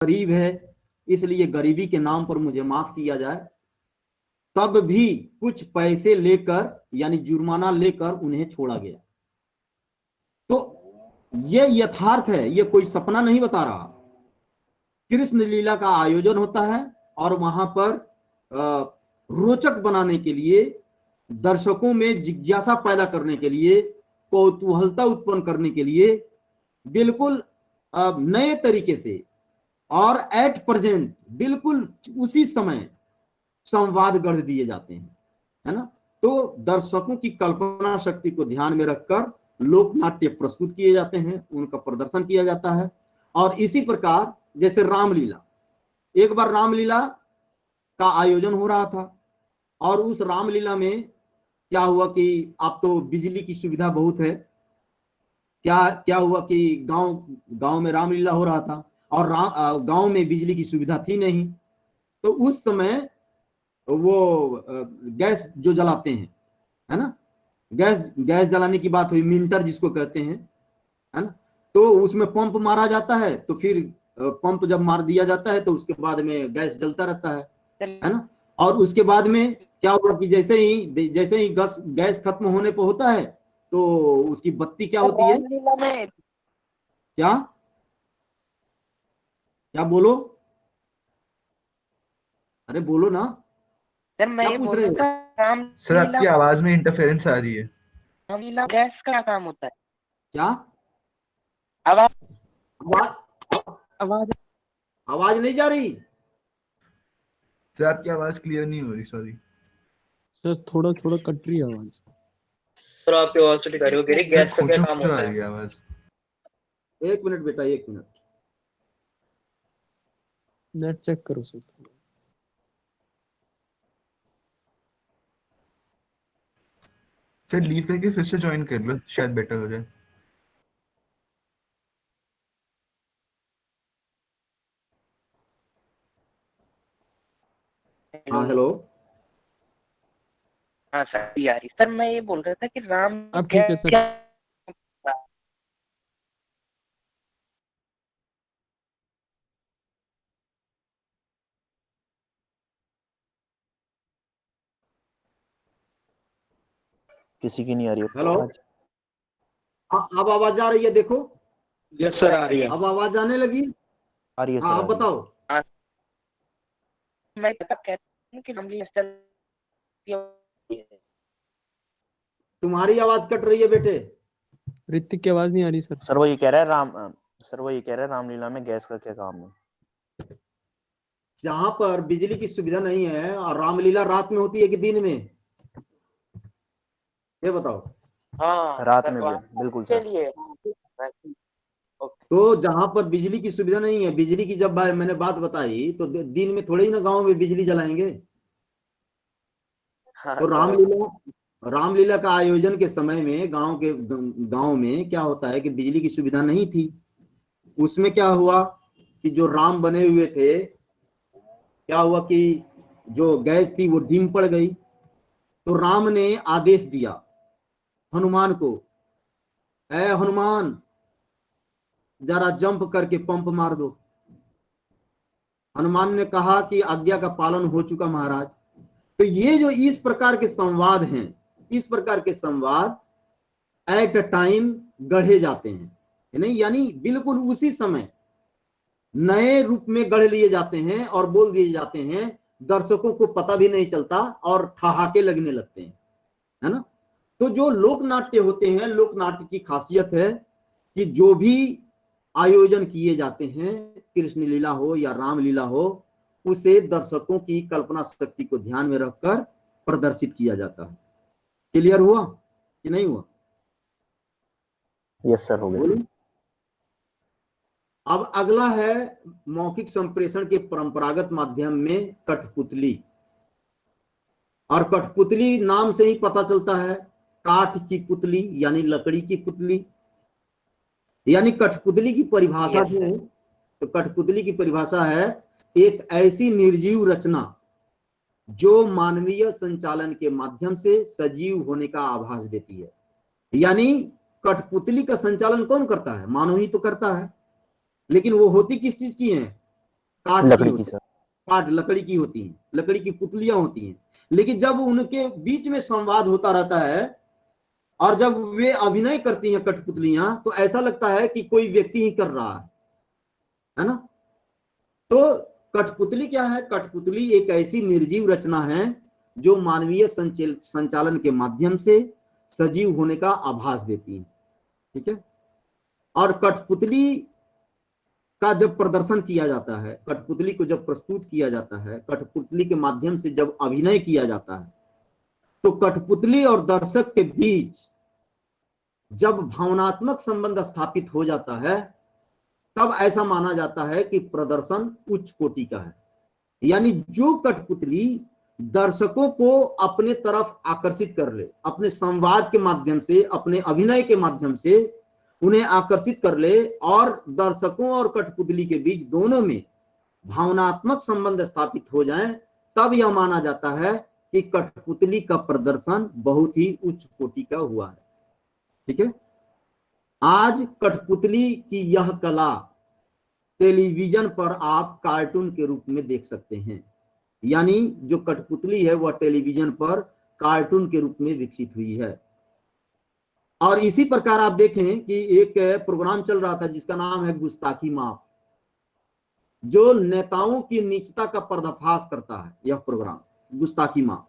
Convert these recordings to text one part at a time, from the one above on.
गरीब है इसलिए गरीबी के नाम पर मुझे माफ किया जाए, तब भी कुछ पैसे लेकर यानी जुर्माना लेकर उन्हें छोड़ा गया। तो ये यथार्थ है, ये कोई सपना नहीं बता रहा। कृष्ण लीला का आयोजन होता है और वहां पर रोचक बनाने के लिए, दर्शकों में जिज्ञासा पैदा करने के लिए, कौतूहलता उत्पन्न करने के लिए बिल्कुल नए तरीके से और एट प्रेजेंट बिल्कुल उसी समय संवाद गढ़ दिए जाते हैं, है ना। तो दर्शकों की कल्पना शक्ति को ध्यान में रखकर लोक नाट्य प्रस्तुत किए जाते हैं, उनका प्रदर्शन किया जाता है। और इसी प्रकार जैसे रामलीला, एक बार रामलीला का आयोजन हो रहा था और उस रामलीला में क्या हुआ कि आप तो बिजली की सुविधा बहुत है, क्या क्या हुआ कि गांव गांव में रामलीला हो रहा था और गांव में बिजली की सुविधा थी नहीं। तो उस समय वो गैस जो जलाते हैं, है ना, गैस गैस जलाने की बात हुई, मिंटर जिसको कहते हैं, है ना। तो उसमें पंप मारा जाता है, तो फिर पंप जब मार दिया जाता है तो उसके बाद में गैस जलता रहता है ना। और उसके बाद में क्या हुआ कि जैसे ही गैस खत्म होने पर होता है तो उसकी बत्ती क्या होती है, क्या क्या बोलो, अरे बोलो ना, सर मैं क्या ये पूछ बोल रहे रहा हो? था, सर आपकी आवाज में इंटरफेरेंस आ रही है। रामलीला गैस का काम होता है? क्या आवाज आवाज आवाज आवाज नहीं जा रही? सर आपकी आवाज क्लियर नहीं हो रही, सॉरी सर थोड़ा थोड़ा कट रही है आवाज। सर आपकी आवाज तो दिखा रही हो, कह रही गैस का क्या काम होता है? आवाज। एक मिनट बेटा, एक मिनट। नेट चेक करो सर। सर लीव करके फिर से ज्वाइन कर लो, शायद बेटर हो जाए। हाँ हेलो। हाँ सर यारी, सर मैं ये बोल रहा था कि राम अब ठीक है सर। किसी की नहीं आ रही है हेलो, आवाज। अब आवाज आ रही है? देखो, यस सर आ रही है। अब आवाज आने लगी। आ रही है हाँ सर, अब बताओ। मैं कहता हूँ कि रामलीला तुम्हारी आवाज कट रही है बेटे। ऋतिक की आवाज नहीं आ रही सर। सर वो ये कह रहा है सर वो ये कह रहा है रामलीला में गैस का क्या काम है? जहां पर बिजली की सुविधा नहीं है, और रामलीला रात में होती है कि दिन में, ये बताओ। हाँ रात में भी, बिल्कुल सर। चलिए। तो जहां पर बिजली की सुविधा नहीं है, बिजली की जब मैंने बात बताई तो दिन में थोड़ी ना गांव में बिजली जलाएंगे। तो रामलीला का आयोजन के समय में गांव में क्या होता है कि बिजली की सुविधा नहीं थी। उसमें क्या हुआ कि जो राम बने हुए थे, क्या हुआ कि जो गैस थी वो डिम पड़ गई। तो राम ने आदेश दिया हनुमान को, ऐ हनुमान जरा जंप करके पंप मार दो। हनुमान ने कहा कि आज्ञा का पालन हो चुका महाराज। तो ये जो इस प्रकार के संवाद हैं, इस प्रकार के संवाद एट अ टाइम गढ़े जाते हैं, नहीं यानी बिल्कुल उसी समय नए रूप में गढ़ लिए जाते हैं और बोल दिए जाते हैं, दर्शकों को पता भी नहीं चलता और ठहाके लगने लगते हैं, है ना। तो जो लोक नाट्य होते हैं, लोक नाट्य की खासियत है कि जो भी आयोजन किए जाते हैं, कृष्ण लीला हो या राम लीला हो, उसे दर्शकों की कल्पना शक्ति को ध्यान में रखकर प्रदर्शित किया जाता है। क्लियर हुआ कि नहीं हुआ? यस सर, हो गया। अब अगला है मौखिक संप्रेषण के परंपरागत माध्यम में कठपुतली। और कठपुतली नाम से ही पता चलता है, काठ की पुतली यानी लकड़ी की पुतली। यानी कठपुतली की परिभाषा जो है, तो कठपुतली की परिभाषा है एक ऐसी निर्जीव रचना जो मानवीय संचालन के माध्यम से सजीव होने का आभास देती है। यानी कठपुतली का संचालन कौन करता है? मानव ही तो करता है। लेकिन वो होती किस चीज की है? काठ लकड़ी की होती सर। काठ लकड़ी की होती हैं, लकड़ी की पुतलियां होती हैं। लेकिन जब उनके बीच में संवाद होता रहता है और जब वे अभिनय करती हैं कठपुतलियां, तो ऐसा लगता है कि कोई व्यक्ति ही कर रहा है ना। तो कठपुतली क्या है? कठपुतली एक ऐसी निर्जीव रचना है जो मानवीय संचालन के माध्यम से सजीव होने का आभास देती है। ठीक है। और कठपुतली का जब प्रदर्शन किया जाता है, कठपुतली को जब प्रस्तुत किया जाता है, कठपुतली के माध्यम से जब अभिनय किया जाता है, तो कठपुतली और दर्शक के बीच जब भावनात्मक संबंध स्थापित हो जाता है, तब ऐसा माना जाता है कि प्रदर्शन उच्च कोटि का है। यानी जो कठपुतली दर्शकों को अपने तरफ आकर्षित कर ले, अपने संवाद के माध्यम से, अपने अभिनय के माध्यम से उन्हें आकर्षित कर ले और दर्शकों और कठपुतली के बीच दोनों में भावनात्मक संबंध स्थापित हो जाए, तब यह माना जाता है कि कठपुतली का प्रदर्शन बहुत ही उच्च कोटि का हुआ है। ठीक है। आज कठपुतली की यह कला टेलीविजन पर आप कार्टून के रूप में देख सकते हैं। यानी जो कठपुतली है वह टेलीविजन पर कार्टून के रूप में विकसित हुई है। और इसी प्रकार आप देखें कि एक प्रोग्राम चल रहा था जिसका नाम है गुस्ताखी माफ, जो नेताओं की नीचता का पर्दाफाश करता है। यह प्रोग्राम गुस्ताखी माफ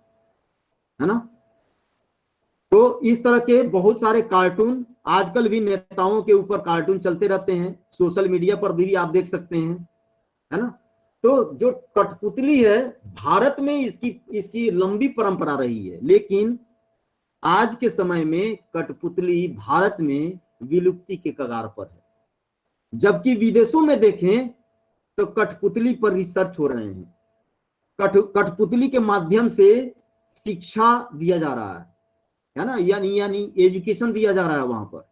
है ना। तो इस तरह के बहुत सारे कार्टून आजकल भी नेताओं के ऊपर कार्टून चलते रहते हैं, सोशल मीडिया पर भी आप देख सकते हैं, है ना। तो जो कठपुतली है, भारत में इसकी लंबी परंपरा रही है, लेकिन आज के समय में कठपुतली भारत में विलुप्ति के कगार पर है। जबकि विदेशों में देखें तो कठपुतली पर रिसर्च हो रहे हैं, कठपुतली के माध्यम से शिक्षा दिया जा रहा है ना। यानी एजुकेशन दिया जा रहा है। वहां पर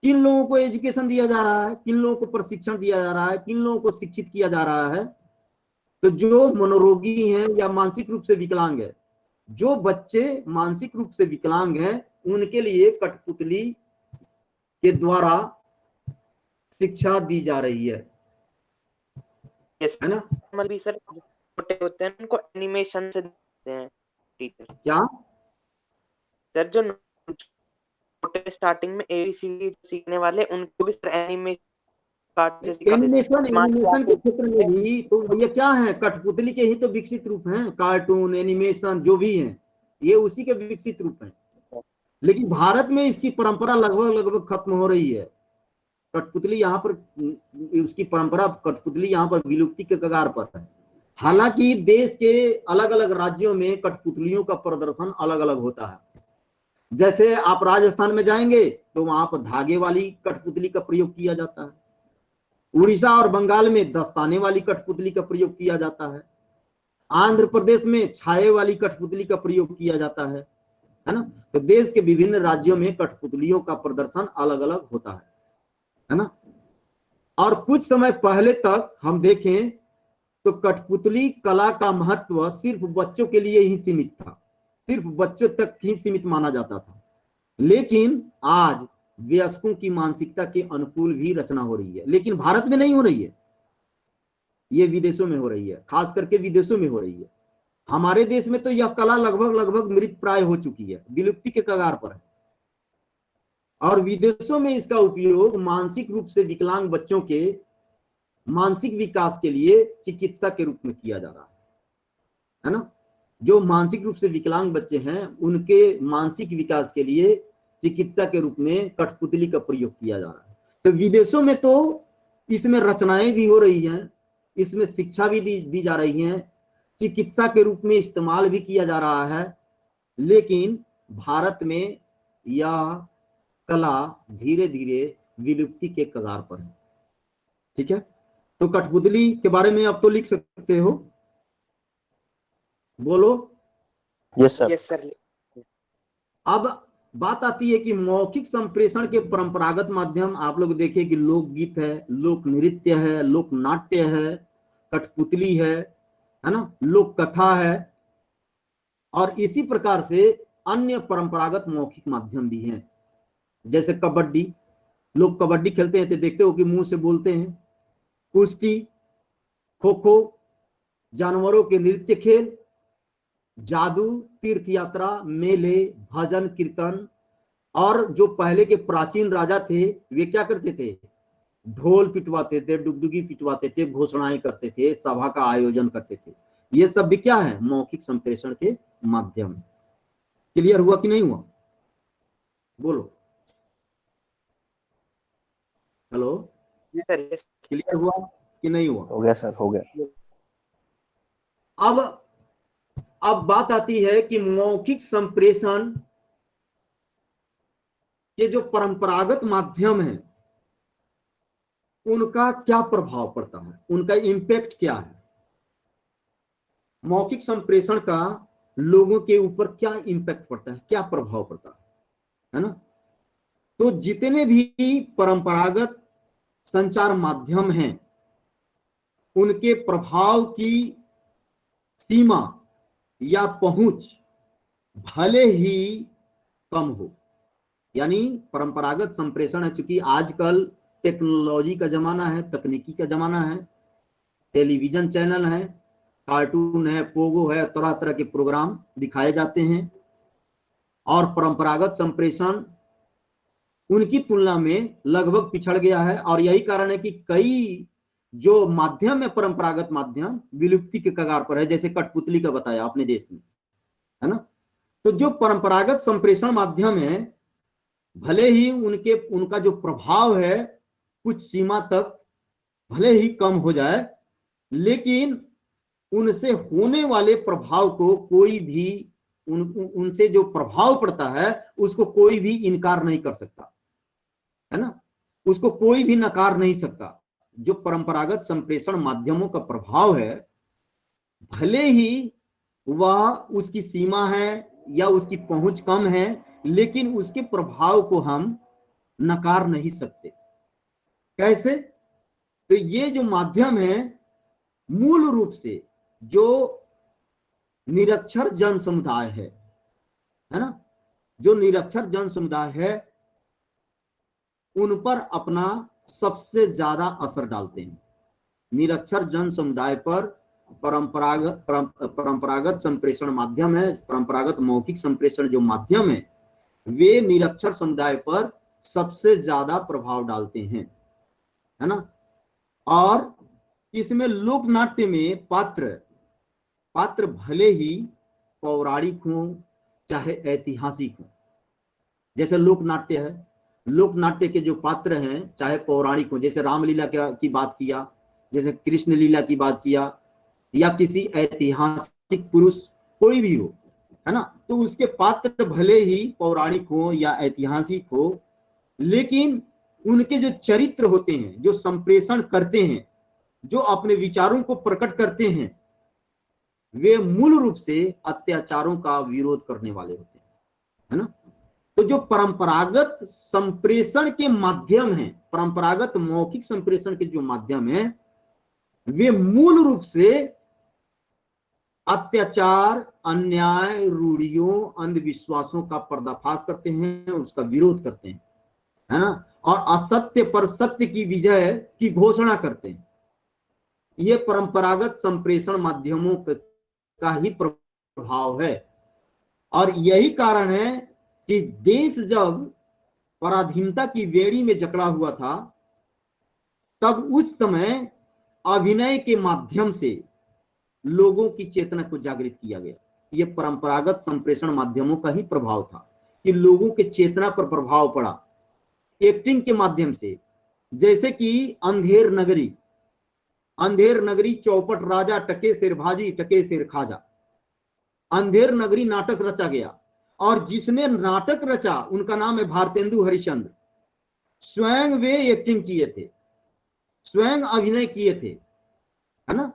किन लोगों को एजुकेशन दिया जा रहा है, किन लोगों को प्रशिक्षण दिया जा रहा है, किन लोगों को शिक्षित किया जा रहा है? तो जो मनोरोगी हैं या मानसिक रूप से विकलांग है, जो बच्चे मानसिक रूप से विकलांग हैं, उनके लिए कठपुतली के द्वारा शिक्षा दी जा रही है ना। भी सर छोटे होते हैं उनको एनिमेशन से देते हैं टीचर। क्या सर जो छोटे स्टार्टिंग में ABCD सीखने वाले उनको भी सर एनिमेशन के क्षेत्र में भी तो ये क्या है? कठपुतली के ही तो विकसित रूप हैं। कार्टून, एनिमेशन जो भी हैं, ये उसी के विकसित रूप हैं। लेकिन भारत में इसकी परंपरा लगभग खत्म हो रही है। कठपुतली यहाँ पर, उसकी परंपरा कठपुतली यहाँ पर विलुप्ति के कगार पर है। हालांकि देश के अलग अलग राज्यों में कठपुतलियों का प्रदर्शन अलग अलग होता है। जैसे आप राजस्थान में जाएंगे तो वहां पर धागे वाली कठपुतली का प्रयोग किया जाता है। उड़ीसा और बंगाल में दस्ताने वाली कठपुतली का प्रयोग किया जाता है। आंध्र प्रदेश में छाये वाली कठपुतली का प्रयोग किया जाता है ना। तो देश के विभिन्न राज्यों में कठपुतलियों का प्रदर्शन अलग अलग होता है ना। और कुछ समय पहले तक हम देखें तो कठपुतली कला का महत्व सिर्फ बच्चों के लिए ही सीमित था, सिर्फ बच्चों तक ही सीमित माना जाता था। लेकिन आज वयस्कों की मानसिकता के अनुकूल भी रचना हो रही है, लेकिन भारत में नहीं हो रही है, ये विदेशों में हो रही है, खास करके विदेशों में हो रही है। हमारे देश में तो यह कला लगभग मृत प्राय हो चुकी है, विलुप्ति के कगार पर है। और विदेशों में इसका उपयोग मानसिक रूप से विकलांग बच्चों के मानसिक विकास के लिए चिकित्सा के रूप में किया जा रहा है ना। जो मानसिक रूप से विकलांग बच्चे हैं, उनके मानसिक विकास के लिए चिकित्सा के रूप में कठपुतली का प्रयोग किया जा रहा है। तो विदेशों में तो इसमें रचनाएं भी हो रही हैं, इसमें शिक्षा भी दी जा रही है, चिकित्सा के रूप में इस्तेमाल भी किया जा रहा है। लेकिन भारत में यह कला धीरे धीरे विलुप्ति के कगार पर है। ठीक है। तो कठपुतली के बारे में आप तो लिख सकते हो, बोलो। Yes sir. Yes sir. अब बात आती है कि मौखिक संप्रेषण के परंपरागत माध्यम आप लोग देखें कि लोकगीत है, लोक नृत्य है, लोक नाट्य है, कठपुतली है ना, लोक कथा है, और इसी प्रकार से अन्य परंपरागत मौखिक माध्यम भी हैं। जैसे कबड्डी, लोग कबड्डी खेलते हैं तो देखते हो कि मुंह से बोलते हैं। कुश्ती, खो खो, जानवरों के नृत्य खेल, जादू, तीर्थ यात्रा, मेले, भजन कीर्तन। और जो पहले के प्राचीन राजा थे वे क्या करते थे, ढोल पिटवाते थे, डुगडुगी पिटवाते थे, घोषणाएं करते थे, सभा का आयोजन करते थे। ये सब भी क्या है, मौखिक संप्रेषण के माध्यम। क्लियर हुआ कि नहीं हुआ, बोलो। हेलो, जी सर, yes। क्लियर हुआ कि नहीं हुआ? हो गया सर, हो गया। अब बात आती है कि मौखिक संप्रेषण के जो परंपरागत माध्यम है उनका क्या प्रभाव पड़ता है, उनका इंपैक्ट क्या है। मौखिक संप्रेषण का लोगों के ऊपर क्या इंपैक्ट पड़ता है, क्या प्रभाव पड़ता है ना। तो जितने भी परंपरागत संचार माध्यम हैं उनके प्रभाव की सीमा या पहुंच भले ही कम हो, यानी परंपरागत संप्रेषण है, चूंकि आजकल टेक्नोलॉजी का जमाना है, तकनीकी का जमाना है, टेलीविजन चैनल है, कार्टून है, पोगो है, तरह तरह के प्रोग्राम दिखाए जाते हैं, और परंपरागत संप्रेषण उनकी तुलना में लगभग पिछड़ गया है। और यही कारण है कि कई जो माध्यम है, परंपरागत माध्यम विलुप्ति के कगार पर है, जैसे कठपुतली का बताया अपने देश में, है ना। तो जो परंपरागत संप्रेषण माध्यम है भले ही उनका जो प्रभाव है कुछ सीमा तक भले ही कम हो जाए, लेकिन उनसे होने वाले प्रभाव को कोई भी उनसे जो प्रभाव पड़ता है उसको कोई भी इनकार नहीं कर सकता, है ना, उसको कोई भी नकार नहीं सकता। जो परंपरागत संप्रेषण माध्यमों का प्रभाव है भले ही वह उसकी सीमा है या उसकी पहुंच कम है, लेकिन उसके प्रभाव को हम नकार नहीं सकते। कैसे? तो ये जो माध्यम है मूल रूप से जो निरक्षर जन समुदाय है ना, जो निरक्षर जन समुदाय है उन पर अपना सबसे ज्यादा असर डालते हैं। निरक्षर जन समुदाय पर परंपरागत संप्रेषण माध्यम है, परंपरागत मौखिक संप्रेषण जो माध्यम है वे निरक्षर समुदाय पर सबसे ज्यादा प्रभाव डालते हैं, है ना। और इसमें लोक नाट्य में पात्र भले ही पौराणिक हो चाहे ऐतिहासिक हो, जैसे लोक नाट्य है, लोक नाट्य के जो पात्र हैं चाहे पौराणिक हो, जैसे रामलीला की बात किया, जैसे कृष्ण लीला की बात किया, या किसी ऐतिहासिक पुरुष कोई भी हो, है ना, तो उसके पात्र भले ही पौराणिक हो या ऐतिहासिक हो, लेकिन उनके जो चरित्र होते हैं, जो संप्रेषण करते हैं, जो अपने विचारों को प्रकट करते हैं, वे मूल रूप से अत्याचारों का विरोध करने वाले होते हैं, है ना। तो जो परंपरागत संप्रेषण के माध्यम हैं, परंपरागत मौखिक संप्रेषण के जो माध्यम हैं वे मूल रूप से अत्याचार, अन्याय, रूढ़ियों, अंधविश्वासों का पर्दाफाश करते हैं, उसका विरोध करते हैं, है ना, और असत्य पर सत्य की विजय की घोषणा करते हैं। ये परंपरागत संप्रेषण माध्यमों का ही प्रभाव है। और यही कारण है कि देश जब पराधीनता की बेड़ी में जकड़ा हुआ था तब उस समय अभिनय के माध्यम से लोगों की चेतना को जागृत किया गया। ये परंपरागत संप्रेषण माध्यमों का ही प्रभाव था कि लोगों के चेतना पर प्रभाव पड़ा एक्टिंग के माध्यम से। जैसे कि अंधेर नगरी, चौपट राजा, टके सिर भाजी, टके सिर खाजा, अंधेर नगरी नाटक रचा गया, और जिसने नाटक रचा उनका नाम है भारतेंदु हरिश्चंद्र। स्वयं वे एक्टिंग किए थे, स्वयं अभिनय किए थे, है ना।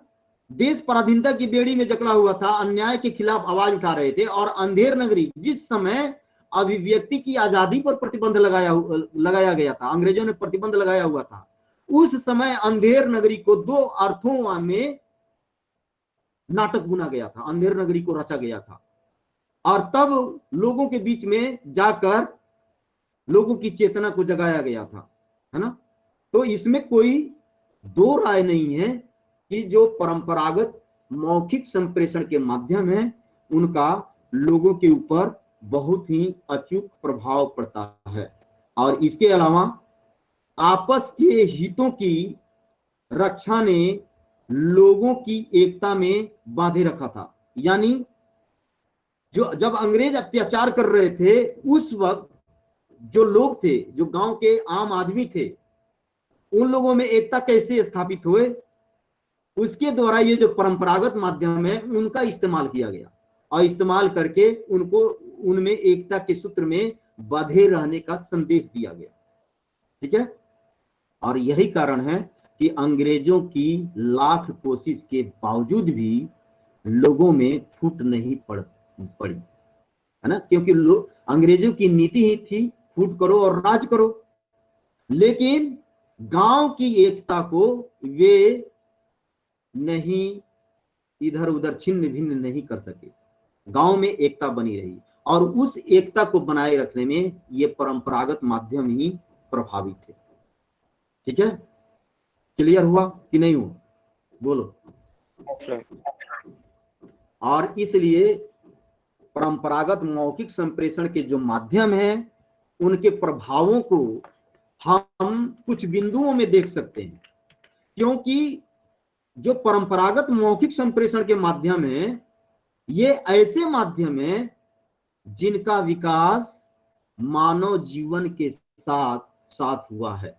देश पराधीनता की बेड़ी में जकड़ा हुआ था, अन्याय के खिलाफ आवाज उठा रहे थे, और अंधेर नगरी जिस समय अभिव्यक्ति की आजादी पर प्रतिबंध लगाया गया था, अंग्रेजों ने प्रतिबंध लगाया हुआ था, उस समय अंधेर नगरी को दो अर्थों में नाटक बुना गया था, अंधेर नगरी को रचा गया था, और तब लोगों के बीच में जाकर लोगों की चेतना को जगाया गया था, है ना। तो इसमें कोई दो राय नहीं है कि जो परंपरागत मौखिक संप्रेषण के माध्यम है उनका लोगों के ऊपर बहुत ही अचूक प्रभाव पड़ता है, और इसके अलावा आपस के हितों की रक्षा ने लोगों की एकता में बांधे रखा था। यानी जो जब अंग्रेज अत्याचार कर रहे थे उस वक्त जो लोग थे, जो गांव के आम आदमी थे, उन लोगों में एकता कैसे स्थापित हुए, उसके द्वारा ये जो परंपरागत माध्यम है उनका इस्तेमाल किया गया, और इस्तेमाल करके उनको उनमें एकता के सूत्र में बंधे रहने का संदेश दिया गया। ठीक है, और यही कारण है कि अंग्रेजों की लाख कोशिश के बावजूद भी लोगों में फूट नहीं पड़ी, है ना, क्योंकि अंग्रेजों की नीति ही थी फूट करो और राज करो। लेकिन गांव की एकता को वे नहीं इधर उधर छिन्न भिन्न नहीं कर सके, गांव में एकता बनी रही, और उस एकता को बनाए रखने में ये परंपरागत माध्यम ही प्रभावी थे। ठीक है, क्लियर हुआ कि नहीं हुआ, बोलो। और इसलिए परंपरागत मौखिक संप्रेषण के जो माध्यम हैं उनके प्रभावों को हम कुछ बिंदुओं में देख सकते हैं, क्योंकि जो परंपरागत मौखिक संप्रेषण के माध्यम है ये ऐसे माध्यम है जिनका विकास मानव जीवन के साथ साथ हुआ है।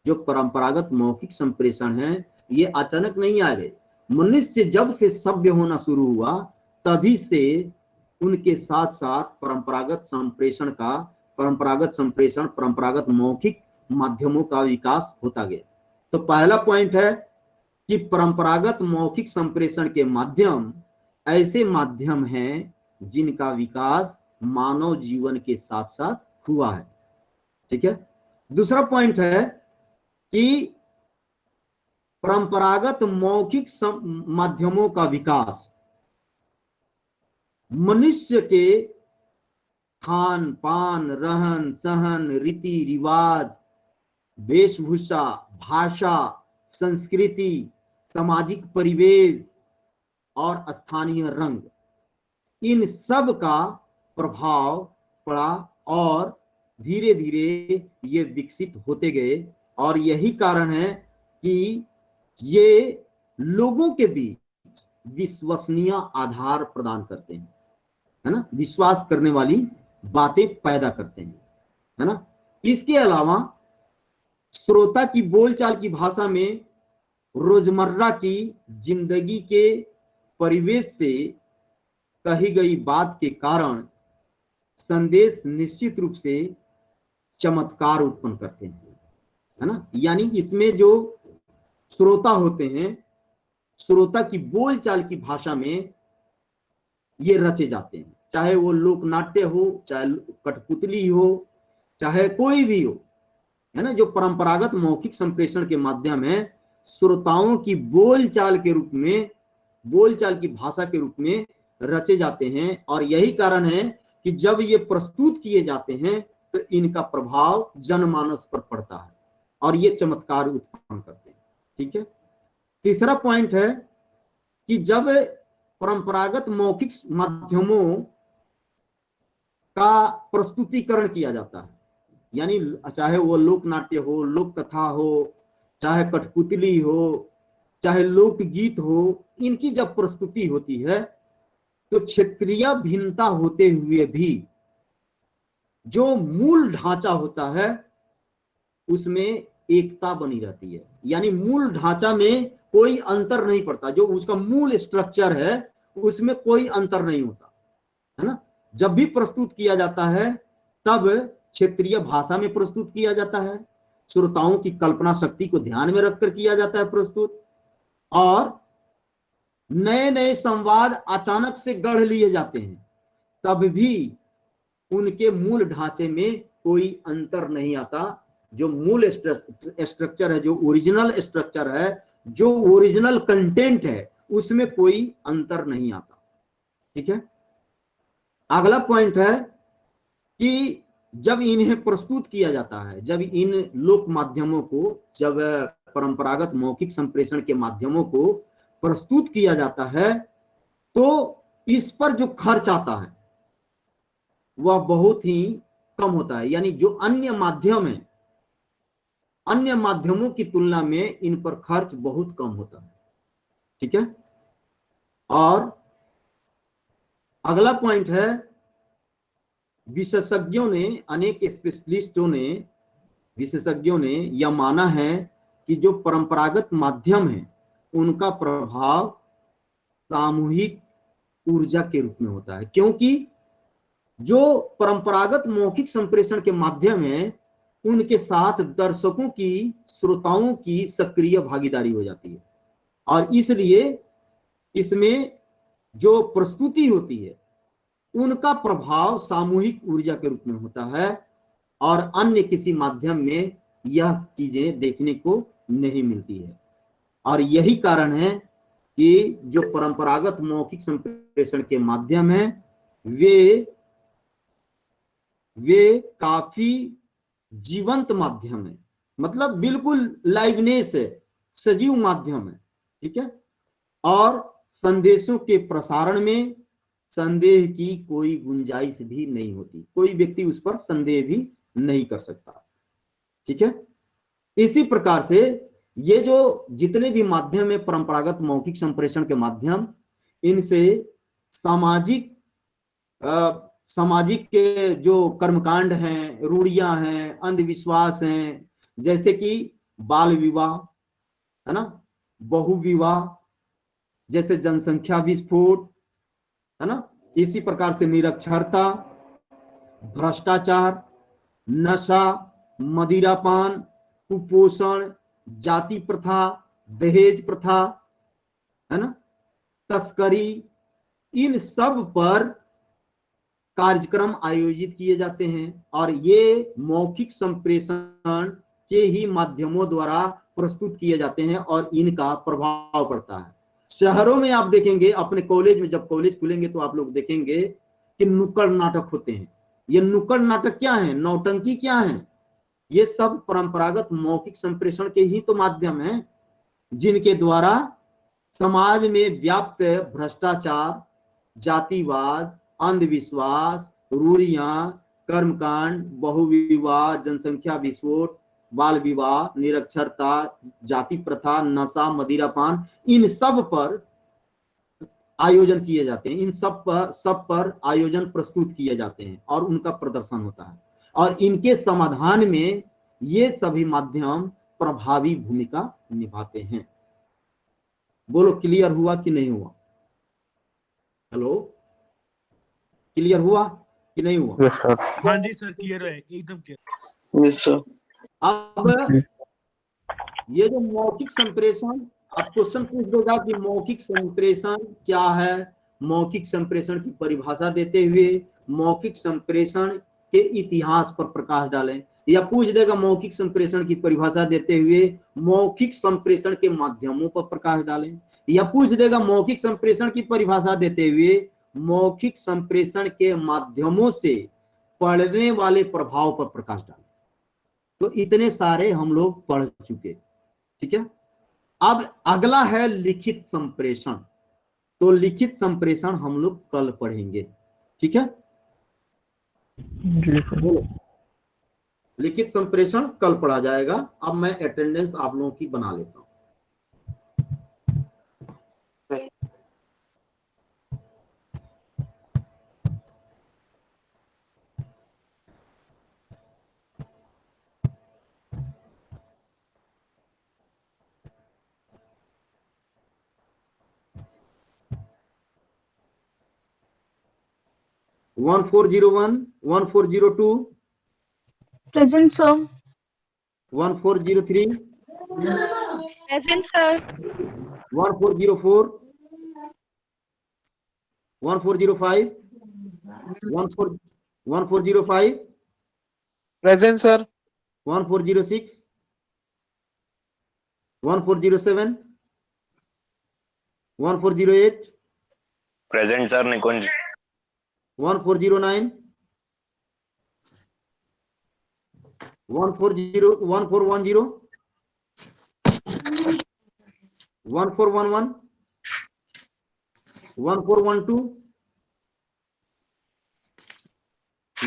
जो परंपरागत मौखिक संप्रेषण है ये अचानक नहीं आ रहे, मनुष्य जब से सभ्य होना शुरू हुआ तभी से उनके साथ साथ परंपरागत संप्रेषण परंपरागत मौखिक माध्यमों का विकास होता गया। तो पहला पॉइंट है कि परंपरागत मौखिक संप्रेषण के माध्यम ऐसे माध्यम हैं जिनका विकास मानव जीवन के साथ साथ हुआ है। ठीक है, दूसरा पॉइंट है कि परंपरागत मौखिक माध्यमों का विकास मनुष्य के खान पान, रहन सहन, रीति रिवाज, वेशभूषा, भाषा, संस्कृति, सामाजिक परिवेश और स्थानीय रंग, इन सब का प्रभाव पड़ा और धीरे धीरे ये विकसित होते गए। और यही कारण है कि ये लोगों के बीच विश्वसनीय आधार प्रदान करते हैं, है ना, विश्वास करने वाली बातें पैदा करते हैं, है ना। इसके अलावा श्रोता की बोलचाल की भाषा में रोजमर्रा की जिंदगी के परिवेश से कही गई बात के कारण संदेश निश्चित रूप से चमत्कार उत्पन्न करते हैं, है ना। यानी इसमें जो श्रोता होते हैं, श्रोता की बोलचाल की भाषा में ये रचे जाते हैं, चाहे वो लोक नाट्य हो, चाहे कठपुतली हो, चाहे कोई भी हो, है ना। जो परंपरागत मौखिक संप्रेषण के माध्यम है श्रोताओं की बोलचाल के रूप में, बोलचाल की भाषा के रूप में रचे जाते हैं। और यही कारण है कि जब ये प्रस्तुत किए जाते हैं तो इनका प्रभाव जनमानस पर पड़ता है और ये चमत्कार उत्पन्न करते हैं। ठीक है, तीसरा पॉइंट है कि जब परंपरागत मौखिक माध्यमों का प्रस्तुतिकरण किया जाता है, यानी चाहे वो लोक नाट्य हो, लोक कथा हो, चाहे कठपुतली हो, चाहे लोकगीत हो, इनकी जब प्रस्तुति होती है तो क्षेत्रीय भिन्नता होते हुए भी जो मूल ढांचा होता है उसमें एकता बनी रहती है। यानी मूल ढांचा में कोई अंतर नहीं पड़ता, जो उसका मूल स्ट्रक्चर है उसमें कोई अंतर नहीं होता, है ना। जब भी प्रस्तुत किया जाता है तब क्षेत्रीय भाषा में प्रस्तुत किया जाता है, श्रोताओं की कल्पना शक्ति को ध्यान में रखकर किया जाता है प्रस्तुत, और नए नए संवाद अचानक से गढ़ लिए जाते हैं, तब भी उनके मूल ढांचे में कोई अंतर नहीं आता। जो मूल स्ट्रक्चर है, जो ओरिजिनल स्ट्रक्चर है, जो ओरिजिनल कंटेंट है, उसमें कोई अंतर नहीं आता। ठीक है, अगला पॉइंट है कि जब इन्हें प्रस्तुत किया जाता है, जब इन लोक माध्यमों को, जब परंपरागत मौखिक संप्रेषण के माध्यमों को प्रस्तुत किया जाता है तो इस पर जो खर्च आता है वह बहुत ही कम होता है। यानी जो अन्य माध्यम है, अन्य माध्यमों की तुलना में इन पर खर्च बहुत कम होता है। ठीक है। और अगला पॉइंट है, विशेषज्ञों ने, अनेक स्पेशलिस्टों ने, विशेषज्ञों ने यह माना है कि जो परंपरागत माध्यम है उनका प्रभाव सामूहिक ऊर्जा के रूप में होता है, क्योंकि जो परंपरागत मौखिक संप्रेषण के माध्यम है उनके साथ दर्शकों की, श्रोताओं की सक्रिय भागीदारी हो जाती है और इसलिए इसमें जो प्रस्तुति होती है उनका प्रभाव सामूहिक ऊर्जा के रूप में होता है और अन्य किसी माध्यम में यह चीजें देखने को नहीं मिलती है। और यही कारण है कि जो परंपरागत मौखिक संप्रेषण के माध्यम है वे काफी जीवंत माध्यम है, मतलब बिल्कुल लाइवनेस है, सजीव माध्यम है। ठीक है। और संदेशों के प्रसारण में संदेह की कोई गुंजाइश भी नहीं होती, कोई व्यक्ति उस पर संदेह भी नहीं कर सकता। ठीक है। इसी प्रकार से ये जो जितने भी माध्यम है परंपरागत मौखिक संप्रेषण के माध्यम, इनसे सामाजिक के जो कर्मकांड हैं, रूढ़ियां हैं, अंधविश्वास हैं, जैसे कि बाल विवाह है ना, बहुविवाह, जैसे जनसंख्या विस्फोट है ना, इसी प्रकार से निरक्षरता, भ्रष्टाचार, नशा, मदिरापान, कुपोषण, जाति प्रथा, दहेज प्रथा है ना, तस्करी, इन सब पर कार्यक्रम आयोजित किए जाते हैं और ये मौखिक संप्रेषण के ही माध्यमों द्वारा प्रस्तुत किए जाते हैं और इनका प्रभाव पड़ता है। शहरों में आप देखेंगे, अपने कॉलेज में जब कॉलेज खुलेंगे तो आप लोग देखेंगे कि नुक्कड़ नाटक होते हैं। ये नुक्कड़ नाटक क्या है, नौटंकी क्या है, ये सब परंपरागत मौखिक संप्रेषण के ही तो माध्यम हैं जिनके द्वारा समाज में व्याप्त भ्रष्टाचार, जातिवाद, अंधविश्वास, रूढ़ियां, कर्मकांड, बहुविवाह, जनसंख्या विस्फोट, बाल विवाह, निरक्षरता, जाति प्रथा, नशा, मदिरापान, इन सब पर आयोजन किए जाते हैं, इन सब पर आयोजन प्रस्तुत किए जाते हैं और उनका प्रदर्शन होता है और इनके समाधान में ये सभी माध्यम प्रभावी भूमिका निभाते हैं। बोलो, क्लियर हुआ कि नहीं हुआ? हेलो, क्लियर हुआ कि नहीं हुआ? Yes sir. हाँ जी सर, क्लियर है, एकदम क्लियर। Yes sir. अब ये जो मौखिक संप्रेषण, अब क्वेश्चन पूछ देगा कि मौखिक संप्रेषण क्या है, मौखिक संप्रेषण की परिभाषा देते हुए मौखिक संप्रेषण के इतिहास पर प्रकाश डालें, या पूछ देगा मौखिक संप्रेषण की परिभाषा देते हुए मौखिक संप्रेषण के माध्यमों पर प्रकाश डालें, या पूछ देगा मौखिक संप्रेषण की परिभाषा देते हुए मौखिक संप्रेषण के माध्यमों से पड़ने वाले प्रभाव पर प्रकाश डालें। तो इतने सारे हम लोग पढ़ चुके। ठीक है। अब अगला है लिखित संप्रेषण। तो लिखित संप्रेषण हम लोग कल पढ़ेंगे। ठीक है। लिखित संप्रेषण कल पढ़ा जाएगा। अब मैं अटेंडेंस आप लोगों की बना लेता हूं। One 401, 1402, Present, sir. 1403, Present, sir. 1404, 1405, 1405, Present, sir. 1406, 1407, 1408, present sir निकुंज। 1409, 1410, 1411, 1412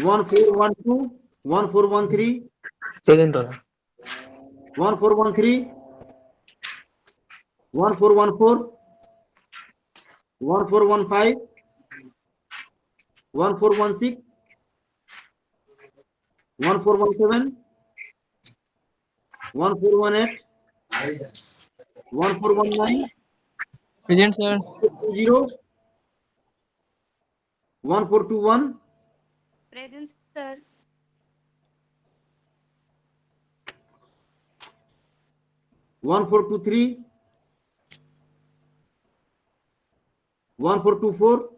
1412 1413 प्रेजेंट हो रहा 1413 1414 1415 1416 1417 1418 1419 Present, sir. 20 1421 Present, sir. 1423 1424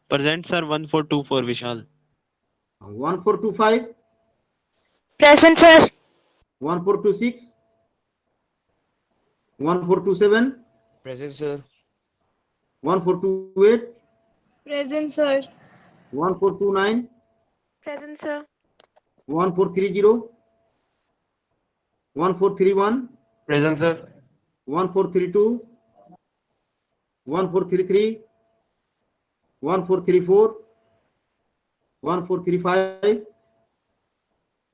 Present, sir. 1424 Vishal. 1425 Present, sir. 1426 1427 Present, sir. 1428 Present, sir. 1429 Present, sir. 1430 1431 Present, sir. 1432 1433 1434 1435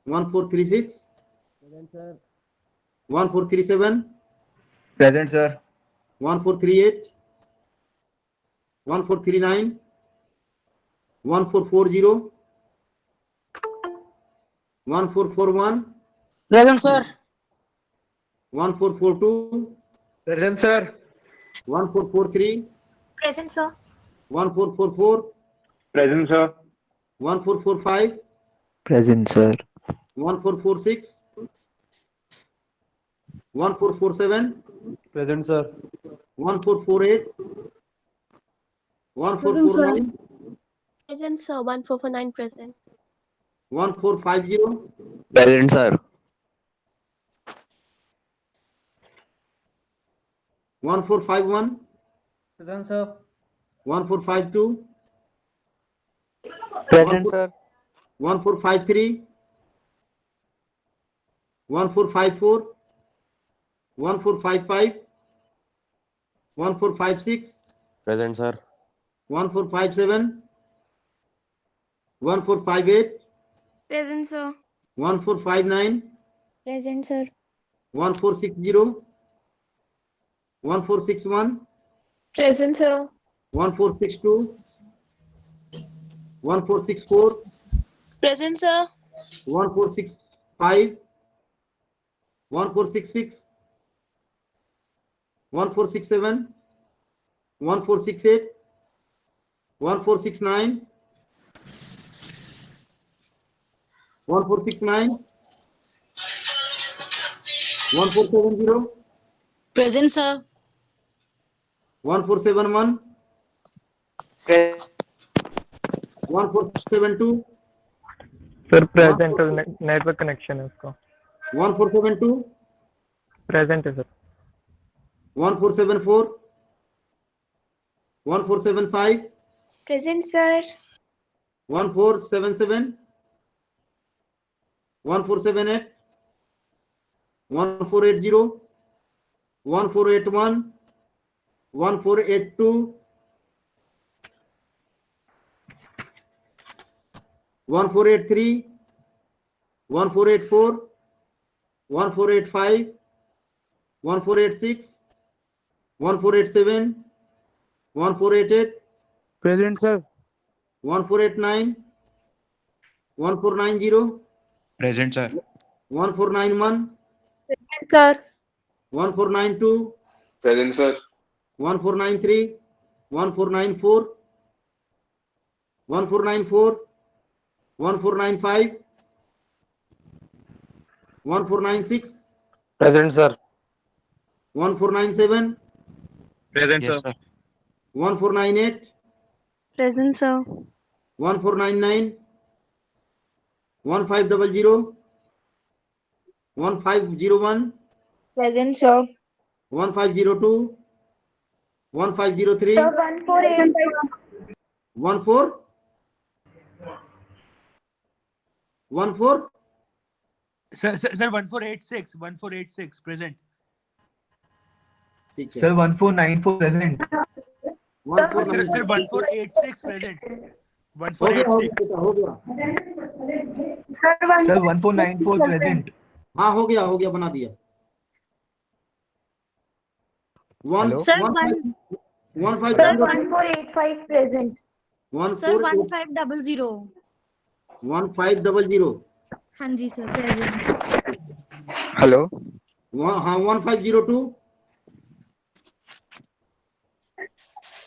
1436 1437 Present, sir. 1438 1439 1440 1441 Present, sir. 1442 Present, sir. 1443 Present, sir. 1444 Present, sir. 1445 Present, sir. 1446 1447 Present, sir. 1448 1449 Present, sir. 1449 present. 1450 Present, sir. 1451 Present, sir. 1452 Present, sir. 1453 1454 1455 1456 Present, sir. 1457 1458 Present, sir. 1459 Present, sir. 1460 1461 Present, sir. 1462 1464 Present, sir. 1465 1466 1467 1468 1469 1469 1470 Present, sir. 1471 1472 sir present network connection है उसका 1472 present है sir 1474 1475 Present, sir. 1477 1478 1480 1481 1482 1483 1484 1485 1486 1487 1488 Present, sir. 1489 1490 Present, sir. 1491 Present, sir. 1492 Present, sir. 1493 1494 1494 1495 1496 present sir 1497 Present, Yes, sir. 1498 Present, sir. 1499 1500 1501 Present, sir. 1502 1503 14 14 Sir, 1486. 1486 present. ठीक है Sir, 1494 present. Sir 1486 present. हो गया 1486. बेटा, हो गया। Sir 1494 present. हाँ हो गया बना दिया। One Sir, one one- one five Sir, 1485 present. Sir, 1500. 1500। हाँ जी सर, present. हेलो हाँ 1502।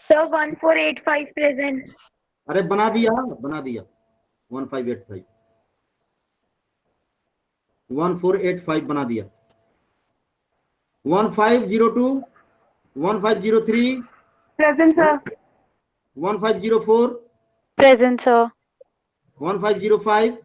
Sir, 1485 present. अरे बना दिया 1585। 1485 बना दिया। 1502, 1503, Present sir. 1504, Present sir. 1505,